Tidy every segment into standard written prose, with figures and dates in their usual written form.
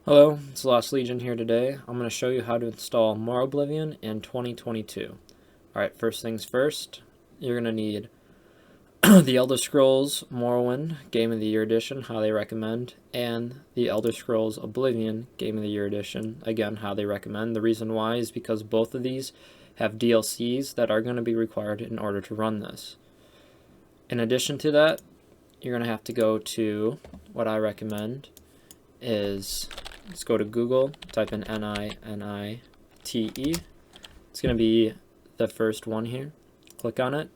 Hello, it's Lost Legion here today. I'm going to show you how to install Morroblivion in 2022. Alright, first things first, you're going to need the Elder Scrolls Morrowind Game of the Year Edition, how they recommend, and the Elder Scrolls Oblivion Game of the Year Edition, again, how they recommend. The reason why is because both of these have DLCs that are going to be required in order to run this. In addition to that, you're going to have to go to what I recommend is let's go to Google, type in NINITE. It's going to be the first one here. Click on it.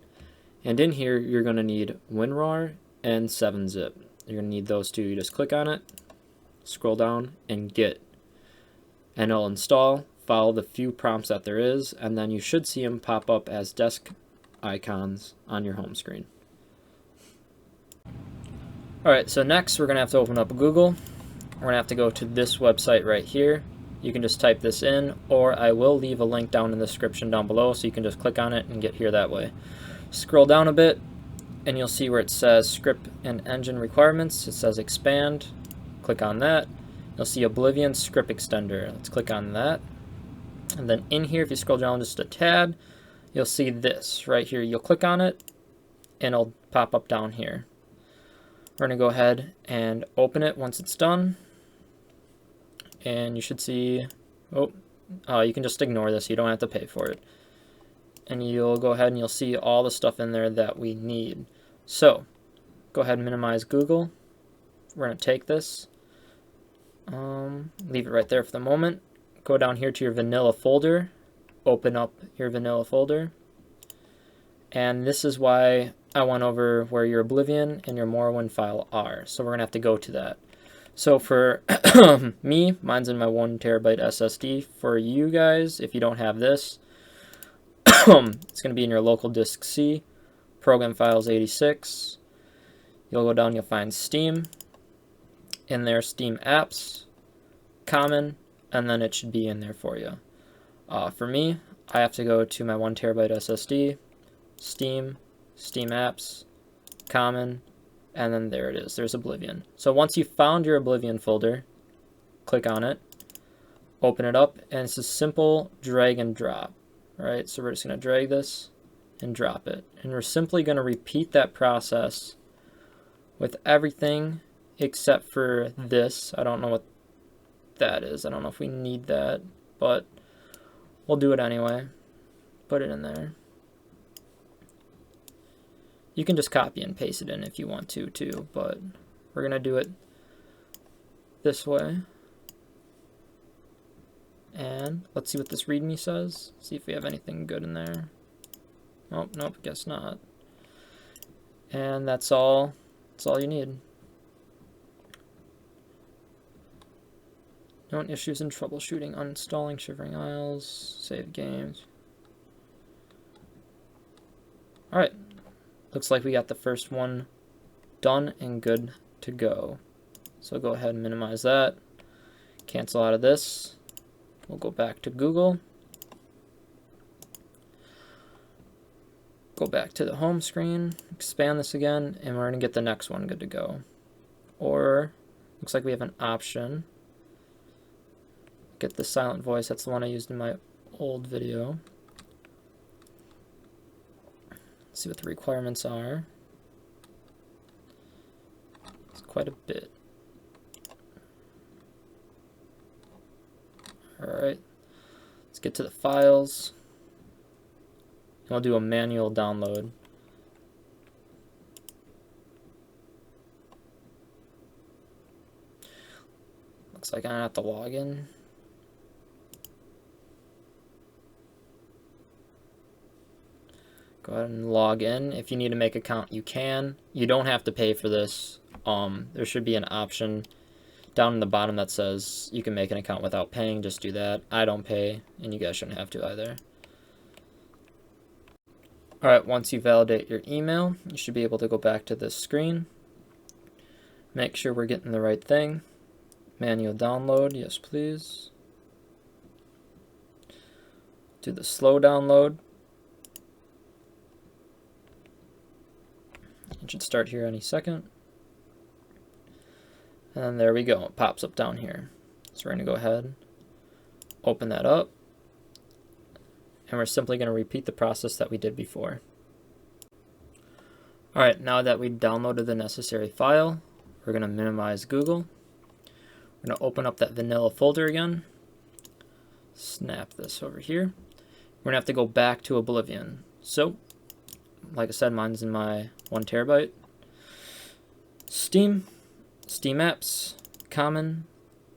And in here, you're going to need WinRAR and 7-zip. You're going to need those two. You just click on it, scroll down, and Git. And it'll install, follow the few prompts that there is, and then you should see them pop up as desk icons on your home screen. Alright, so next we're going to have to open up Google. We're going to have to go to this website right here. You can just type this in, or I will leave a link down in the description down below so you can just click on it and get here that way. Scroll down a bit and you'll see where it says script and engine requirements. It says expand. Click on that. You'll see Oblivion script extender. Let's click on that. And then in here, if you scroll down just a tad, you'll see this right here. You'll click on it and it'll pop up down here. We're going to go ahead and open it once it's done. And you should see, you can just ignore this. You don't have to pay for it. And you'll go ahead and you'll see all the stuff in there that we need. So, go ahead and minimize Google. We're going to take this. Leave it right there for the moment. Go down here to your vanilla folder. Open up your vanilla folder. And this is why I went over where your Oblivion and your Morrowind file are. So we're going to have to go to that. So for me, mine's in my 1 terabyte SSD. For you guys, if you don't have this, it's going to be in your local disk C. Program files 86. You'll go down, you'll find Steam. In there, Steam apps, common, and then it should be in there for you. For me, I have to go to my 1 terabyte SSD, Steam, Steam apps, common, and then there it is. There's Oblivion. So once you've found your Oblivion folder, click on it, open it up, and it's a simple drag and drop. All right, so we're just going to drag this and drop it. And we're simply going to repeat that process with everything except for this. I don't know what that is. I don't know if we need that, but we'll do it anyway. Put it in there. You can just copy and paste it in if you want to too, but we're going to do it this way. And let's see what this README says. See if we have anything good in there. Oh, nope, guess not. And that's all you need. Known issues and troubleshooting, uninstalling Shivering Isles, save games. Alright. Looks like we got the first one done and good to go. So go ahead and minimize that. Cancel out of this. We'll go back to Google. Go back to the home screen. Expand this again. And we're going to get the next one good to go. Or, looks like we have an option. Get the silent voice. That's the one I used in my old video. See what the requirements are. It's quite a bit. Alright, let's get to the files. I'll do a manual download. Looks like I have to log in. Go ahead and log in. If you need to make an account, you can. You don't have to pay for this. There should be an option down in the bottom that says you can make an account without paying. Just do that. I don't pay, and you guys shouldn't have to either. Alright, once you validate your email, you should be able to go back to this screen. Make sure we're getting the right thing. Manual download, yes please. Do the slow download. It should start here any second. And there we go. It pops up down here. So we're going to go ahead, open that up, and we're simply going to repeat the process that we did before. Alright, now that we've downloaded the necessary file, we're going to minimize Google. We're going to open up that vanilla folder again, snap this over here. We're going to have to go back to Oblivion. So, like I said, mine's in my 1 terabyte. Steam Apps, Common,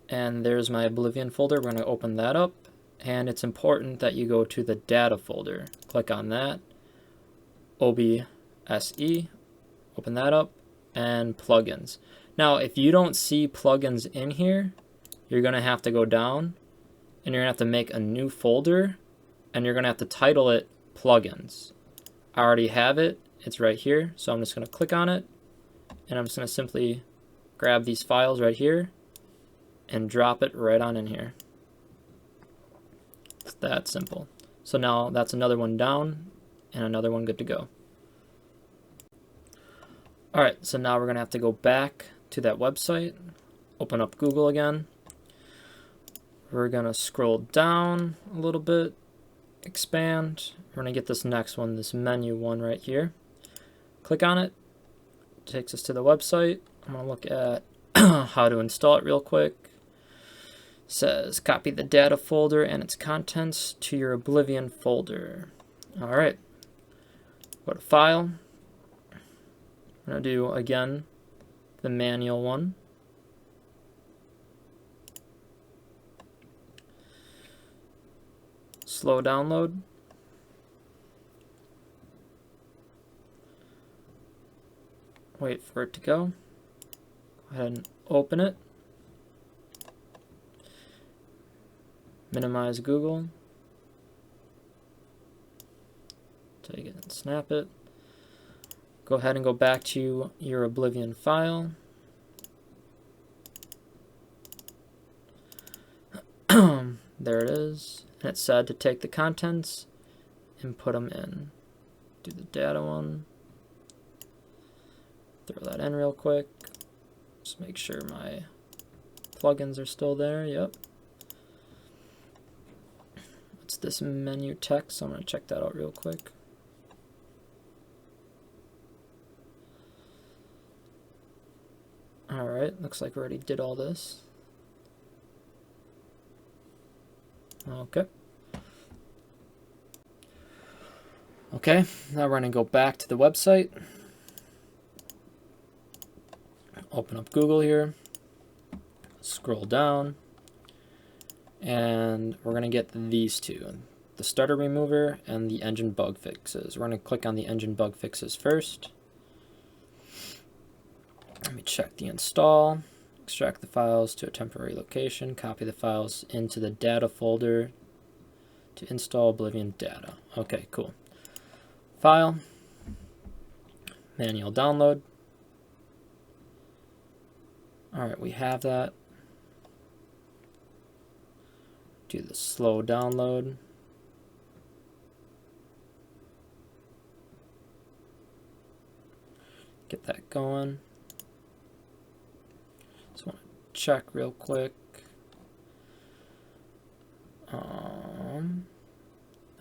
and there's my Oblivion folder. We're going to open that up, and it's important that you go to the data folder. Click on that, OBSE, open that up, and plugins. Now, if you don't see plugins in here, you're going to have to go down, and you're going to have to make a new folder, and you're going to have to title it plugins. I already have it. It's right here, so I'm just going to click on it, and I'm just going to simply grab these files right here and drop it right on in here. It's that simple. So now that's another one down and another one good to go. Alright, so now we're going to have to go back to that website, open up Google again. We're going to scroll down a little bit, expand. We're going to get this next one, this menu one right here. Click on it, takes us to the website. I'm going to look at how to install it real quick. It says copy the data folder and its contents to your Oblivion folder. Alright, go to File. I'm going to do, again, the manual one. Slow download. Wait for it to go. Go ahead and open it. Minimize Google. Take it and snap it. Go ahead and go back to your Oblivion file. There it is. And it said to take the contents and put them in. Do the data one. Throw that in real quick. Just make sure my plugins are still there. Yep. What's this menu text? So I'm going to check that out real quick. Alright, looks like we already did all this. Okay. Okay, now we're going to go back to the website. Open up Google here. Scroll down. And we're going to get these two, the Stutter remover and the engine bug fixes. We're going to click on the engine bug fixes first. Let me check the install. Extract the files to a temporary location. Copy the files into the data folder to install Oblivion data. Okay, cool. File. Manual download. Alright, we have that. Do the slow download. Get that going. Just want to check real quick.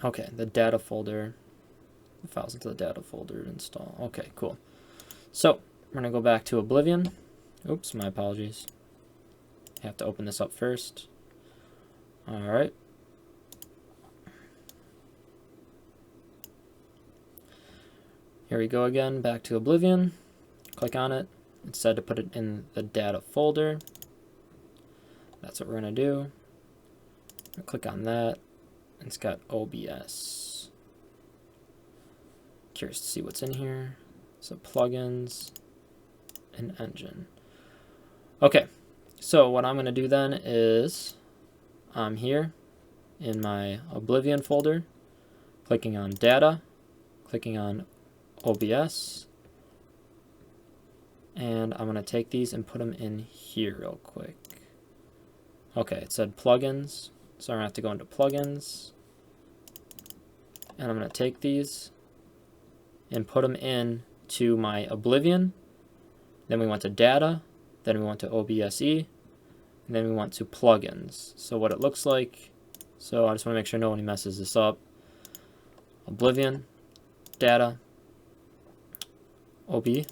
Okay, the data folder. The files into the data folder install. Okay, cool. So we're going to go back to Oblivion. Oops, my apologies. I have to open this up first. Alright. Here we go again, back to Oblivion. Click on it. It said to put it in the data folder. That's what we're going to do. Click on that. It's got OBS. Curious to see what's in here. So plugins and engine. Okay, so what I'm going to do then is I'm here in my Oblivion folder, clicking on data, clicking on OBS, and I'm going to take these and put them in here real quick. Okay, it said plugins, so I'm going to have to go into plugins, and I'm going to take these and put them in to my Oblivion. Then we went to data, then we went to OBSE, And then we want to plugins. So what it looks like, so I just want to make sure nobody messes this up. Oblivion, data, OB,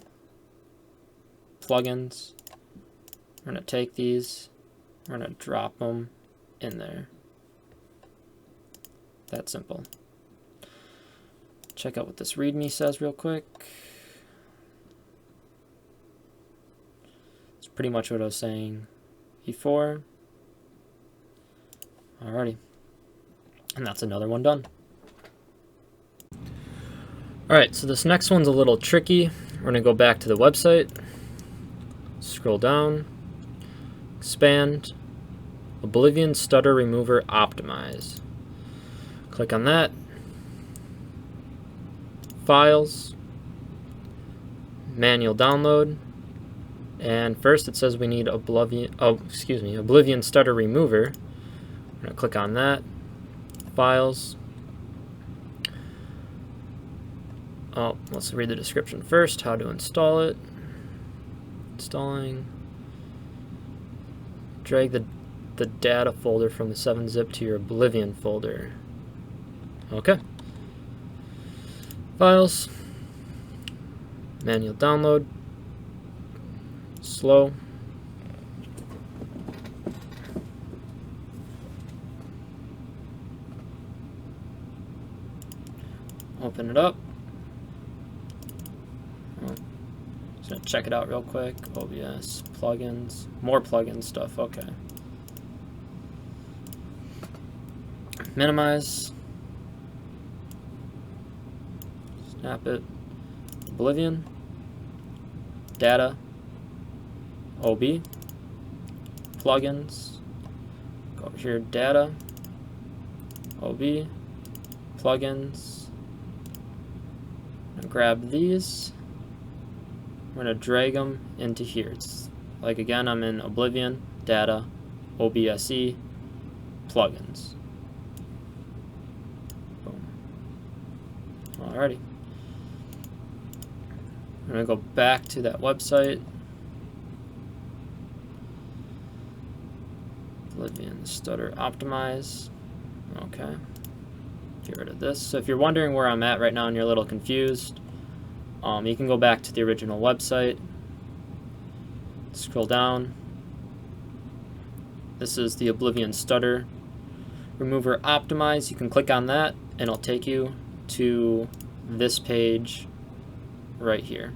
plugins. We're going to take these, we're going to drop them in there. That simple. Check out what this README says real quick. It's pretty much what I was saying before. Alrighty. And that's another one done. Alright, so this next one's a little tricky. We're going to go back to the website. Scroll down. Expand. Oblivion Stutter Remover Optimize. Click on that. Files. Manual download. And first it says we need Oblivion Stutter Remover. I'm going to click on that. Files. Oh, let's read the description first. How to install it. Installing. Drag the data folder from the 7-zip to your Oblivion folder. Okay. Files. Manual download. Slow. Open it up. Just gonna check it out real quick. OBS, plugins, more plugin stuff. Okay. Minimize. Snap it. Oblivion. Data. OB. Plugins. Go over here. Data. OB. Plugins. I'm gonna grab these. I'm going to drag them into here. It's like, again, I'm in Oblivion, Data, OBSE, Plugins. Boom. Alrighty. I'm going to go back to that website. Oblivion Stutter Optimize. Okay. Get rid of this. So if you're wondering where I'm at right now and you're a little confused, you can go back to the original website, scroll down. This is the Oblivion Stutter Remover Optimize. You can click on that and it'll take you to this page right here.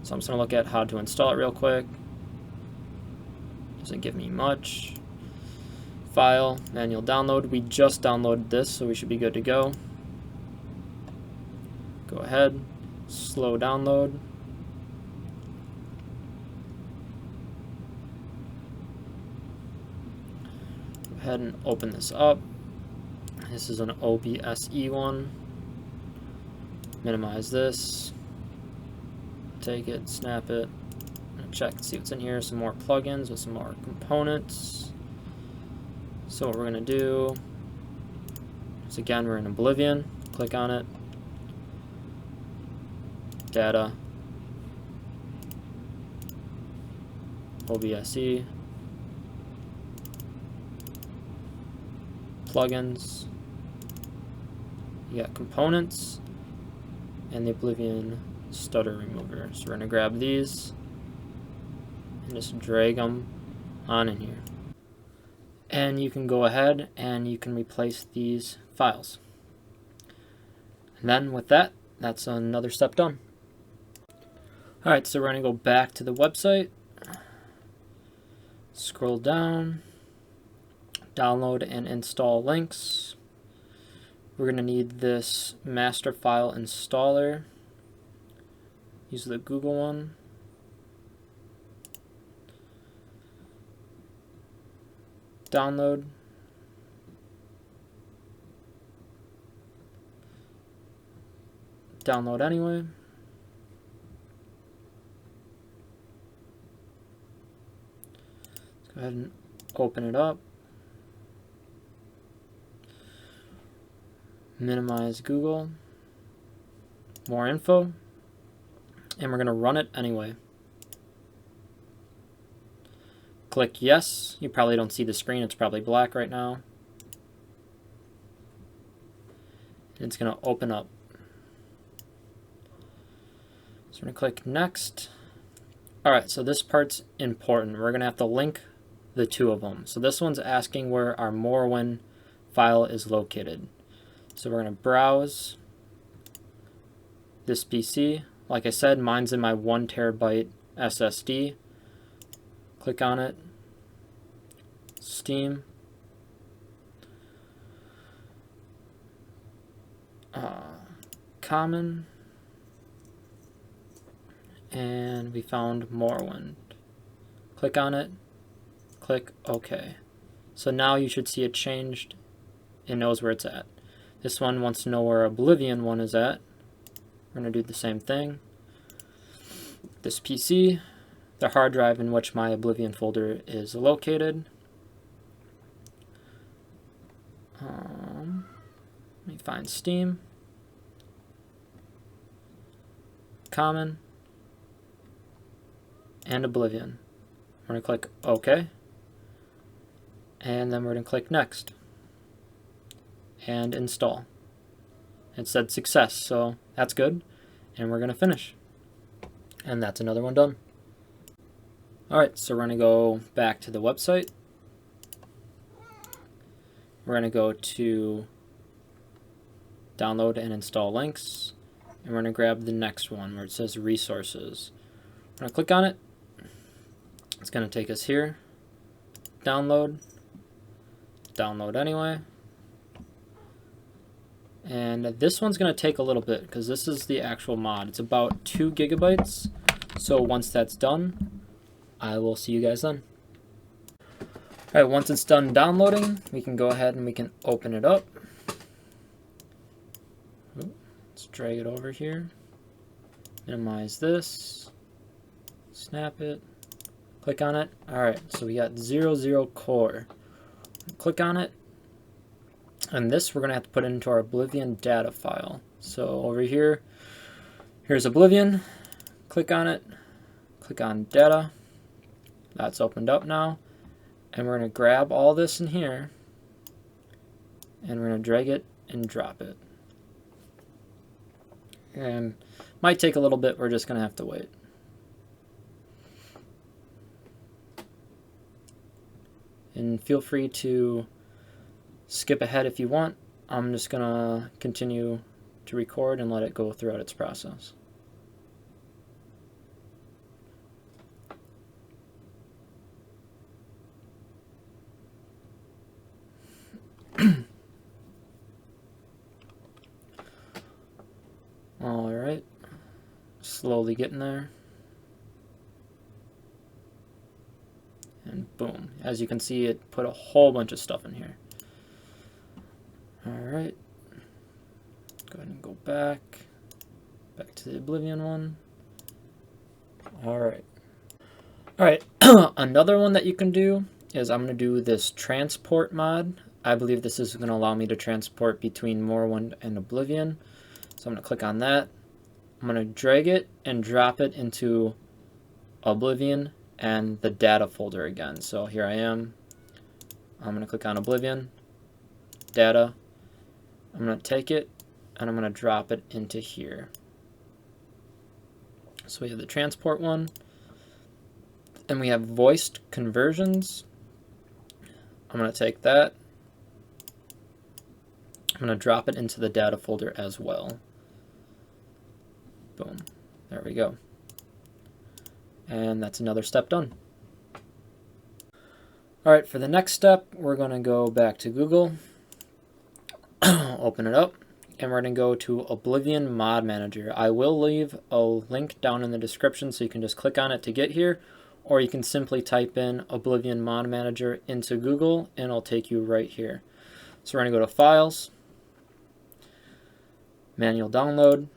So I'm just going to look at how to install it real quick. Doesn't give me much. File, manual download. We just downloaded this, so we should be good to go. Go ahead. Slow download. Go ahead and open this up. This is an OBSE one. Minimize this. Take it, snap it. Check and see what's in here. Some more plugins with some more components. So what we're going to do is, again, we're in Oblivion. Click on it. Data, OBSE, plugins, you got components, and the Oblivion Stutter Remover. So we're going to grab these and just drag them on in here. And you can go ahead and you can replace these files. And then with that, that's another step done. Alright, so we're going to go back to the website, scroll down, download and install links. We're going to need this master file installer. Use the Google one. Download. Download anyway. Let's go ahead and open it up. Minimize Google. More info. And we're going to run it anyway. click yes. You probably don't see the screen, it's probably black right now. And it's going to open up. So we're going to click next. Alright, so this part's important. We're going to have to link the two of them. So this one's asking where our Morrowind file is located. So we're going to browse this PC. Like I said, mine's in my 1 terabyte SSD. Click on it. Steam. Common. And we found Morrowind. Click on it. Click OK. So now you should see it changed. It knows where it's at. This one wants to know where Oblivion 1 is at. We're going to do the same thing. This PC, the hard drive in which my Oblivion folder is located. Let me find Steam. Common. And Oblivion. We're going to click OK. And then we're going to click Next. And install. It said success, so that's good. And we're going to finish. And that's another one done. Alright, so we're going to go back to the website. We're going to go to download and install links. And we're going to grab the next one where it says resources. We're going to click on it. It's going to take us here. Download. Download anyway. And this one's going to take a little bit because this is the actual mod. It's about 2 gigabytes. So once that's done, I will see you guys then. Alright, once it's done downloading, we can go ahead and we can open it up. Let's drag it over here. Minimize this. Snap it. Click on it. Alright, so we got 00 core. Click on it. And this we're going to have to put into our Oblivion data file. So over here, here's Oblivion. Click on it. Click on data. That's opened up now. And we're going to grab all this in here. And we're going to drag it and drop it. And might take a little bit. We're just going to have to wait. And feel free to skip ahead if you want. I'm just going to continue to record and let it go throughout its process. Alright, slowly getting there. And boom, as you can see, it put a whole bunch of stuff in here. Alright, go ahead and go back to the Oblivion one. Alright, another one that you can do is I'm going to do this transport mod. I believe this is going to allow me to transport between Morrowind and Oblivion. So I'm going to click on that. I'm going to drag it and drop it into Oblivion and the data folder again. So here I am. I'm going to click on Oblivion, data. I'm going to take it and I'm going to drop it into here. So we have the transport one. And we have voiced conversions. I'm going to take that. I'm going to drop it into the data folder as well. Boom. There we go. And that's another step done. Alright, for the next step, we're going to go back to Google, open it up, and we're going to go to Oblivion Mod Manager. I will leave a link down in the description so you can just click on it to get here, or you can simply type in Oblivion Mod Manager into Google and it'll take you right here. So we're going to go to Files, Manual Download,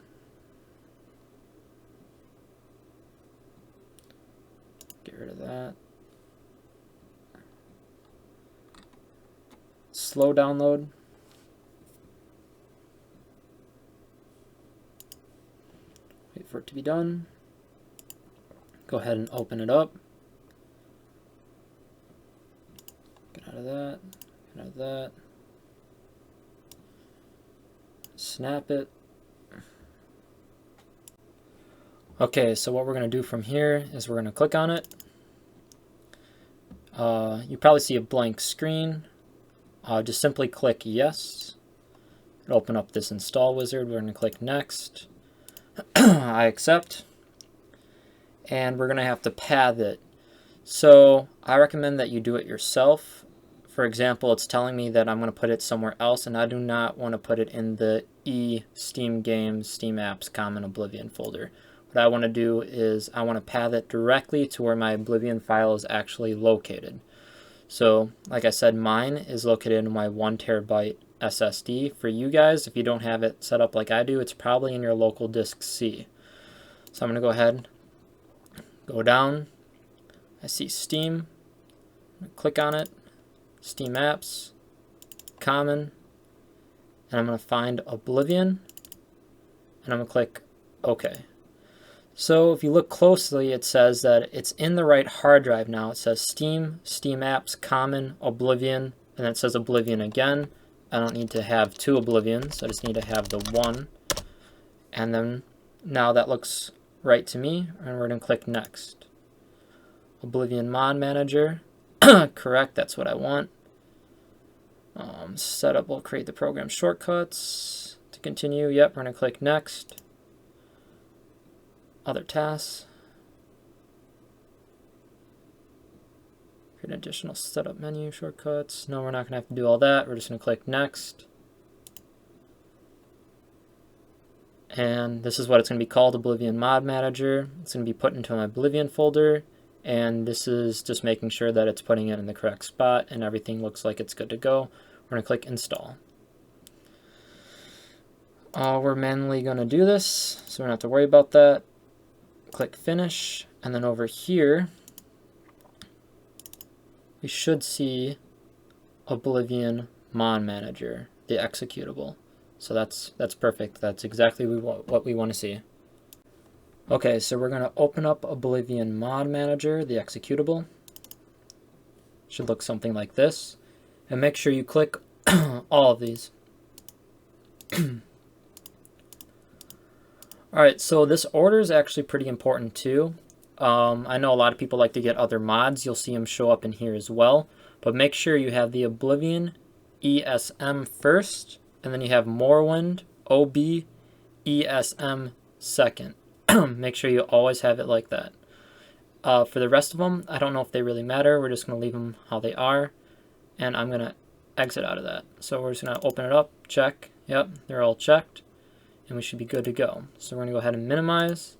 get rid of that. Slow download. Wait for it to be done. Go ahead and open it up. Get out of that. Get out of that. Snap it. Okay, so what we're going to do from here is we're going to click on it. You probably see a blank screen. Just simply click yes. It'll open up this install wizard. We're going to click next. I accept. And we're going to have to path it. So I recommend that you do it yourself. For example, it's telling me that I'm going to put it somewhere else, and I do not want to put it in the Steam Games, Steam Apps, Common Oblivion folder. What I want to do is I want to path it directly to where my Oblivion file is actually located. So, like I said, mine is located in my 1 terabyte SSD. For you guys, if you don't have it set up like I do, it's probably in your local disk C. So I'm going to go ahead, go down. I see Steam. I'm going to click on it. Steam Apps, Common, and I'm going to find Oblivion, and I'm going to click OK. So if you look closely, it says that it's in the right hard drive now. It says Steam, Steam Apps, Common, Oblivion, and then it says Oblivion again. I don't need to have 2 Oblivions, I just need to have the 1. And then now that looks right to me, and we're going to click Next. Oblivion Mod Manager. Correct, that's what I want. Setup will create the program shortcuts. To continue, yep, we're going to click Next. Other tasks. Create additional setup menu shortcuts. No, we're not going to have to do all that. We're just going to click Next. And this is what it's going to be called, Oblivion Mod Manager. It's going to be put into my Oblivion folder. And this is just making sure that it's putting it in the correct spot and everything looks like it's good to go. We're going to click Install. We're manually going to do this, so we don't have to worry about that. Click Finish, and then over here, we should see Oblivion Mod Manager, the executable. So that's perfect. That's exactly what we want to see. Okay, so we're going to open up Oblivion Mod Manager, the executable. Should look something like this. And make sure you click all of these. Alright, so this order is actually pretty important too. I know a lot of people like to get other mods. You'll see them show up in here as well. But make sure you have the Oblivion ESM first, and then you have Morrowind OB ESM second. Make sure you always have it like that. For the rest of them, I don't know if they really matter. We're just going to leave them how they are. And I'm going to exit out of that. So we're just going to open it up, check. Yep, they're all checked. And we should be good to go. So we're going to go ahead and minimize.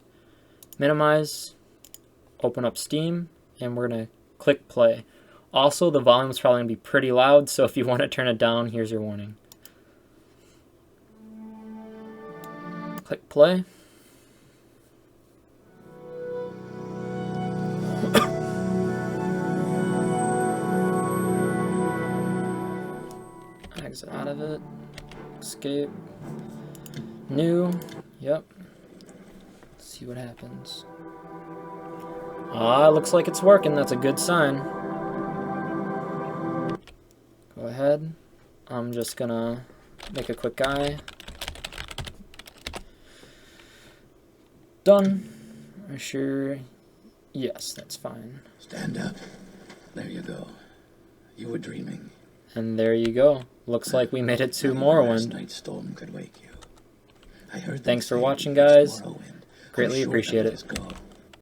Minimize. Open up Steam. And we're going to click play. Also, the volume is probably going to be pretty loud. So if you want to turn it down, here's your warning. Click play. Exit out of it. Escape. New. Yep. Let's see what happens. Looks like it's working. That's a good sign. Go ahead. I'm just gonna make a quick eye. Done. Are you sure? Yes, that's fine. Stand up. There you go. You were dreaming. And there you go. Looks like we made it to Morrowind. Last night's storm could wake you. I heard. Thanks for watching, guys. Greatly appreciate it.